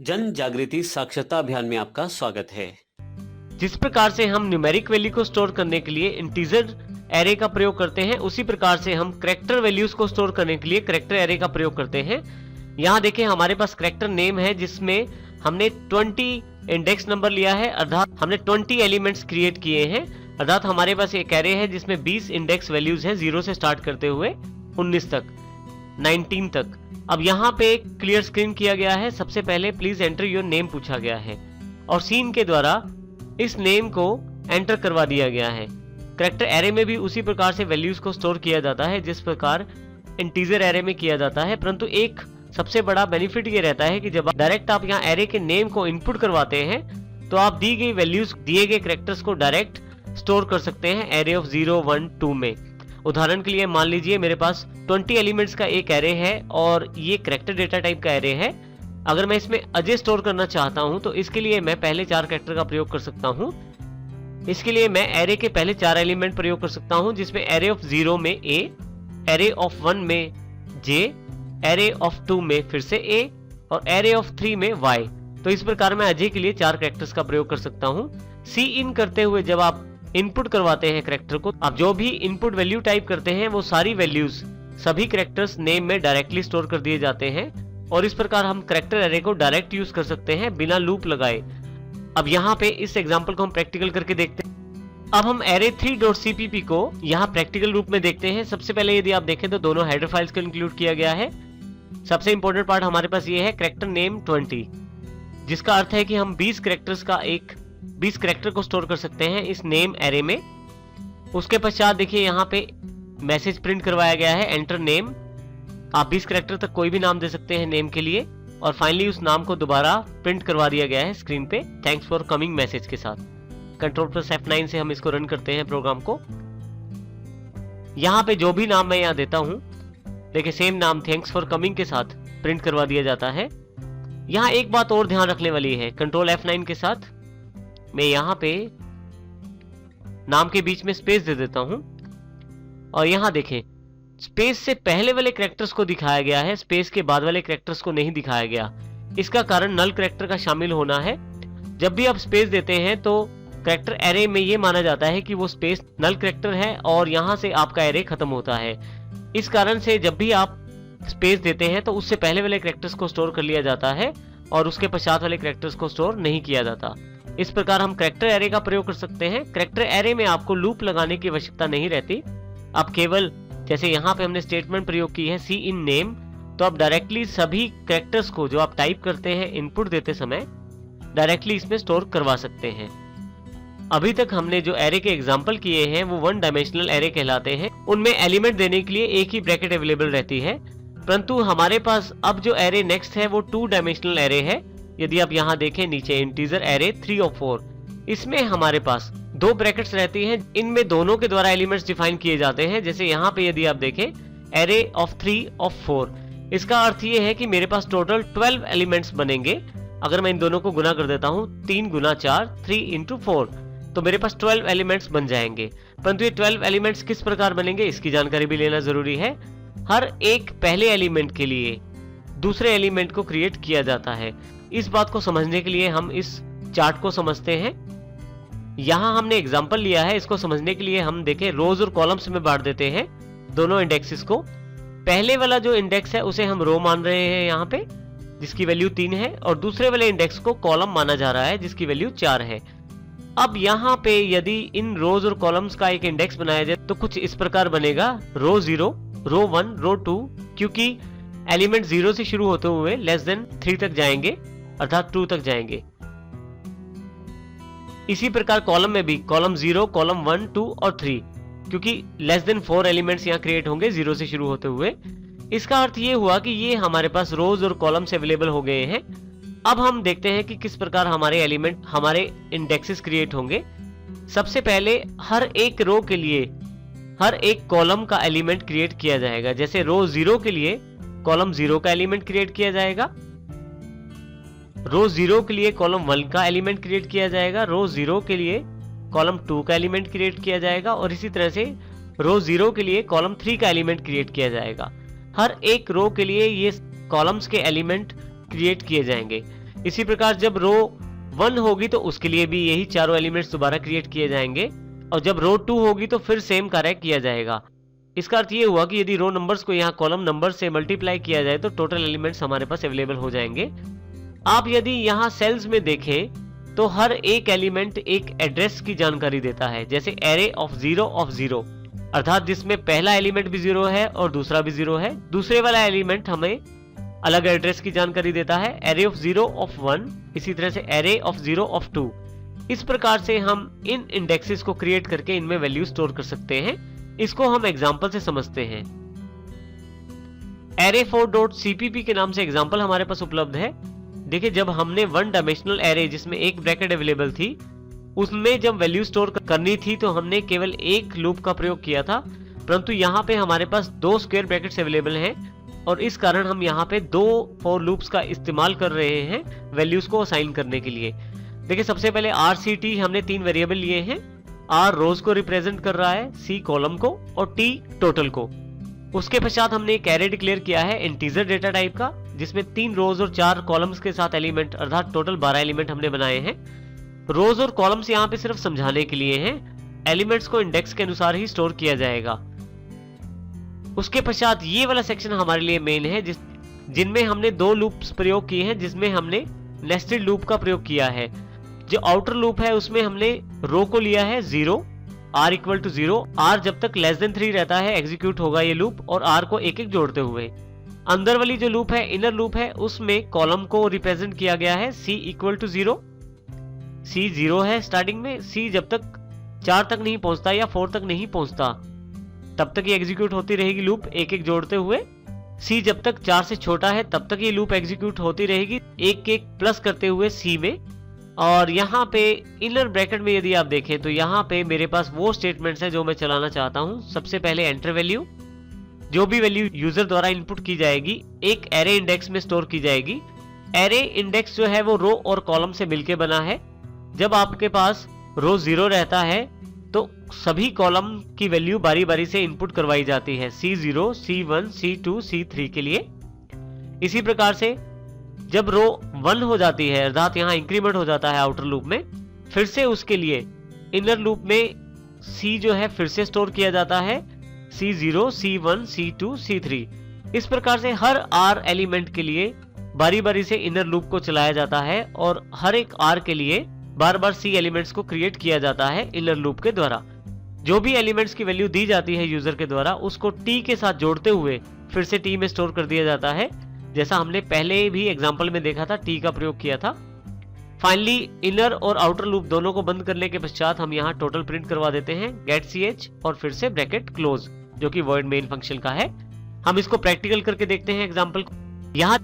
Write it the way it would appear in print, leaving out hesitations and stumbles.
जन जागृति साक्षरता अभियान में आपका स्वागत है। जिस प्रकार से हम न्यूमेरिक वैल्यू को स्टोर करने के लिए इंटीजर एरे का प्रयोग करते हैं, उसी प्रकार से हम कैरेक्टर वैल्यूज को स्टोर करने के लिए कैरेक्टर एरे का प्रयोग करते हैं। यहाँ देखिए हमारे पास कैरेक्टर नेम है जिसमें हमने 20 इंडेक्स नंबर लिया है, अर्थात हमने 20 एलिमेंट्स क्रिएट किए हैं। अर्थात हमारे पास एक एरे है जिसमें 20 इंडेक्स वैल्यूज हैं, 0 से स्टार्ट करते हुए 19 तक, 19 तक। अब यहाँ पे क्लियर स्क्रीन किया गया है। सबसे पहले प्लीज एंटर योर नेम पूछा गया है और सीन के द्वारा इस नेम को एंटर करवा दिया गया है। कैरेक्टर एरे में भी उसी प्रकार से वैल्यूज को स्टोर किया जाता है जिस प्रकार इंटीजर एरे में किया जाता है, परंतु एक सबसे बड़ा बेनिफिट ये रहता है कि जब डायरेक्ट आप यहाँ एरे के नेम को इनपुट करवाते हैं तो आप दी गई वैल्यूज दिए गए कैरेक्टर्स को डायरेक्ट स्टोर कर सकते हैं एरे ऑफ 0, 1, 2 में। उदाहरण के लिए मान लीजिए मेरे पास 20 एलिमेंट्स का एक एरे है और ये कैरेक्टर डेटा टाइप का एरे है। अगर मैं इसमें अजय स्टोर करना चाहता हूं तो इसके लिए मैं पहले 4 कैरेक्टर का प्रयोग कर सकता हूं। इसके लिए मैं एरे के पहले 4 एलिमेंट प्रयोग कर सकता हूं, जिसमें एरे ऑफ 0 में A, एरे ऑफ 1 में J, एरे ऑफ 2 में फिर से A और एरे ऑफ 3 में Y। तो इस प्रकार मैं अजय के लिए 4 कैरेक्टर्स का प्रयोग कर सकता हूं। सी इन करते हुए जब आप इनपुट करवाते हैं कैरेक्टर को, आप जो भी इनपुट वैल्यू टाइप करते हैं वो सारी वैल्यूज सभी कैरेक्टर्स नेम में डायरेक्टली स्टोर कर दिए जाते हैं और इस प्रकार हम कैरेक्टर एरे को डायरेक्ट यूज कर सकते हैं बिना लूप लगाए। अब यहाँ पे इस एग्जांपल को हम प्रैक्टिकल करके देखते हैं। अब हम array3.cpp को यहाँ प्रैक्टिकल रूप में देखते हैं। सबसे पहले यदि आप देखें तो दोनों हेडर फाइल्स को इंक्लूड किया गया है। सबसे इंपॉर्टेंट पार्ट हमारे पास ये है कैरेक्टर नेम 20, जिसका अर्थ है कि हम 20 कैरेक्टर को स्टोर कर सकते हैं इस नेम एरे में। उसके पश्चात देखिए यहाँ पे मैसेज प्रिंट करवाया गया है, एंटर नेम। आप 20 कैरेक्टर तक कोई भी नाम दे सकते हैं नेम के लिए और फाइनली उस नाम को दोबारा प्रिंट करवा दिया गया है स्क्रीन पे थैंक्स फॉर कमिंग मैसेज के साथ। Ctrl+F9 से हम इसको रन करते हैं प्रोग्राम को। यहाँ पे जो भी नाम मैं यहाँ देता हूँ, देखिए सेम नाम थैंक्स फॉर कमिंग के साथ प्रिंट करवा दिया जाता है। यहाँ एक बात और ध्यान रखने वाली है, Ctrl+F9 के साथ मैं यहाँ पे नाम के बीच में स्पेस दे देता हूं और यहाँ देखें स्पेस से पहले वाले कैरेक्टर्स को दिखाया गया है, स्पेस के बाद वाले कैरेक्टर्स को नहीं दिखाया गया। इसका कारण नल कैरेक्टर का शामिल होना है। जब भी आप स्पेस देते हैं तो कैरेक्टर एरे में ये माना जाता है कि वो स्पेस नल कैरेक्टर है और यहाँ से आपका एरे खत्म होता है। इस कारण से जब भी आप स्पेस देते हैं तो उससे पहले वाले कैरेक्टर्स को स्टोर कर लिया जाता है और उसके पश्चात वाले कैरेक्टर्स को स्टोर नहीं किया जाता। इस प्रकार हम कैरेक्टर एरे का प्रयोग कर सकते हैं। कैरेक्टर एरे में आपको लूप लगाने की आवश्यकता नहीं रहती। आप केवल जैसे यहाँ पे हमने स्टेटमेंट प्रयोग की है सी इन नेम, तो आप डायरेक्टली सभी कैरेक्टर्स को जो आप टाइप करते हैं इनपुट देते समय डायरेक्टली इसमें स्टोर करवा सकते हैं। अभी तक हमने जो एरे के एग्जाम्पल किए हैं वो 1 डायमेंशनल एरे कहलाते हैं। उनमें एलिमेंट देने के लिए एक ही ब्रैकेट अवेलेबल रहती है, परंतु हमारे पास अब जो एरे नेक्स्ट है वो 2 डायमेंशनल एरे है। यदि आप यहाँ देखें नीचे इंटीजर एरे 3 और 4, इसमें हमारे पास 2 ब्रैकेट्स रहती हैं। इनमें दोनों के द्वारा एलिमेंट्स डिफाइन किए जाते हैं। जैसे यहाँ पे यदि आप देखें एरे ऑफ 3 और 4, इसका अर्थ ये है कि मेरे पास टोटल 12 एलिमेंट्स बनेंगे। अगर मैं इन दोनों को गुना कर देता हूँ 3 गुना 4, 3 इंटू 4, तो मेरे पास 12 एलिमेंट्स बन जाएंगे। परंतु ये 12 एलिमेंट्स किस प्रकार बनेंगे इसकी जानकारी भी लेना जरूरी है। हर एक पहले एलिमेंट के लिए दूसरे एलिमेंट को क्रिएट किया जाता है। इस बात को समझने के लिए हम इस चार्ट को समझते हैं। यहाँ हमने एग्जांपल लिया है, इसको समझने के लिए हम देखें रोज और कॉलम्स में बांट देते हैं दोनों इंडेक्सेस को। पहले वाला जो इंडेक्स है उसे हम रो मान रहे हैं यहाँ पे, जिसकी वैल्यू 3 है, और दूसरे वाले इंडेक्स को कॉलम माना जा रहा है जिसकी वैल्यू 4 है। अब यहाँ पे यदि इन रोज और कॉलम्स का एक इंडेक्स बनाया जाए तो कुछ इस प्रकार बनेगा, रो 0, रो 1, रो 2, क्योंकि एलिमेंट 0 से शुरू होते हुए लेस देन 3 तक जाएंगे, अर्थात 2 तक जाएंगे। इसी प्रकार कॉलम में भी कॉलम 0, कॉलम 1, 2 और 3, क्योंकि लेस देन 4 एलिमेंट्स यहाँ क्रिएट होंगे 0 से शुरू होते हुए। इसका अर्थ ये हुआ कि ये हमारे पास रोज और कॉलम्स अवेलेबल हो गए हैं। अब हम देखते हैं कि किस प्रकार हमारे एलिमेंट, हमारे इंडेक्सेस क्रिएट होंगे। सबसे पहले हर एक रो के लिए हर एक कॉलम का एलिमेंट क्रिएट किया जाएगा। जैसे रो 0 के लिए कॉलम 0 का एलिमेंट क्रिएट किया जाएगा, रो 0 के लिए कॉलम 1 का एलिमेंट क्रिएट किया जाएगा, रो 0 के लिए कॉलम 2 का एलिमेंट क्रिएट किया जाएगा और इसी तरह से रो 0 के लिए कॉलम 3 का एलिमेंट क्रिएट किया जाएगा। हर एक रो के लिए ये कॉलम्स के एलिमेंट क्रिएट किए जाएंगे। इसी प्रकार जब रो 1 होगी तो उसके लिए भी यही चारों एलिमेंट्स दोबारा क्रिएट किए जाएंगे, और जब रो 2 होगी तो फिर सेम कार्य किया जाएगा। इसका अर्थ ये हुआ कि यदि रो नंबर्स को यहाँ कॉलम नंबर से मल्टीप्लाई किया जाए तो टोटल एलिमेंट्स हमारे पास अवेलेबल हो जाएंगे। आप यदि यहाँ सेल्स में देखें तो हर एक एलिमेंट एक एड्रेस की जानकारी देता है, जैसे एरे ऑफ 0, अर्थात जिसमें पहला एलिमेंट भी 0 है और दूसरा भी 0 है। दूसरे वाला एलिमेंट हमें अलग एड्रेस की जानकारी देता है, एरे ऑफ 0 ऑफ 1, इसी तरह से एरे ऑफ 0 ऑफ 2। इस प्रकार से हम इन इंडेक्सेस को क्रिएट करके इनमें वैल्यू स्टोर कर सकते हैं। इसको हम एग्जांपल से समझते हैं। array4.cpp के नाम से एग्जांपल हमारे पास उपलब्ध है। देखिए, जब हमने 1 डायमेंशनल एरे जिसमें एक ब्रैकेट अवेलेबल थी, उसमें जब वैल्यू स्टोर करनी थी तो हमने केवल एक लूप का प्रयोग किया था, परंतु यहाँ पे हमारे पास 2 स्क्वायर ब्रैकेट्स अवेलेबल हैं और इस कारण हम यहाँ पे 2 फॉर लूप्स का इस्तेमाल कर रहे हैं वैल्यूज को असाइन करने के लिए। देखिए, सबसे पहले RCT हमने 3 वेरिएबल लिए हैं। R रोज को रिप्रेजेंट कर रहा है, C कॉलम को और T टोटल को। उसके पश्चात हमने एक एरे डिक्लेयर किया है इंटीजर डेटा टाइप का, जिसमें 3 रोज और 4 कॉलम्स के साथ एलिमेंट, अर्थात टोटल 12 एलिमेंट हमने बनाए हैं। रोज और कॉलम्स यहाँ पे सिर्फ समझाने के लिए हैं, एलिमेंट्स को इंडेक्स के अनुसार ही स्टोर किया जाएगा। उसके पश्चात ये वाला सेक्शन हमारे लिए मेन है, जिनमें हमने 2 लूप्स प्रयोग किए हैं, जिसमें हमने नेस्टेड लूप का प्रयोग किया है। जो आउटर लूप है उसमें हमने रो को लिया है 0, r इक्वल टू 0, r जब तक लेस देन 3 रहता है एग्जीक्यूट होगा ये लूप, और r को एक एक जोड़ते हुए। अंदर वाली जो लूप है, इनर लूप है, उसमें कॉलम को रिप्रेजेंट किया गया है c इक्वल टू 0, c 0 है स्टार्टिंग में, c जब तक 4 तक नहीं पहुंचता या 4 तक नहीं पहुंचता तब तक ये एग्जीक्यूट होती रहेगी लूप एक एक जोड़ते हुए। c जब तक 4 से छोटा है तब तक ये लूप एग्जीक्यूट होती रहेगी एक एक प्लस करते हुए c में। और यहाँ पे इनर ब्रैकेट में यदि आप देखें तो यहाँ पे मेरे पास वो स्टेटमेंट्स हैं जो मैं चलाना चाहता हूँ। सबसे पहले एंटर वैल्यू, जो भी वैल्यू यूजर द्वारा इनपुट की जाएगी एक एरे इंडेक्स में स्टोर की जाएगी। एरे इंडेक्स जो है वो रो और कॉलम से मिलके बना है। जब आपके पास रो 0 रहता है तो सभी कॉलम की वैल्यू बारी बारी से इनपुट करवाई जाती है, C0, C1, C2, C3 के लिए। इसी प्रकार से जब रो 1 हो जाती है, अर्थात यहाँ इंक्रीमेंट हो जाता है आउटर लूप में, फिर से उसके लिए इनर लूप में C जो है फिर से स्टोर किया जाता है, C0, C1, C2, C3। इस प्रकार से हर R एलिमेंट के लिए बारी बारी से इनर लूप को चलाया जाता है और हर एक R के लिए बार बार C एलिमेंट्स को क्रिएट किया जाता है इनर लूप के द्वारा। जो भी एलिमेंट्स की वैल्यू दी जाती है यूजर के द्वारा, उसको T के साथ जोड़ते हुए फिर से T में स्टोर कर दिया जाता है, जैसा हमने पहले भी एग्जांपल में देखा था, T का प्रयोग किया था। फाइनली इनर और आउटर लूप दोनों को बंद करने के पश्चात हम यहाँ टोटल प्रिंट करवा देते हैं गेट ch और फिर से ब्रैकेट क्लोज, जो कि वॉइड मेन फंक्शन का है। हम इसको प्रैक्टिकल करके देखते हैं एग्जांपल को। यहाँ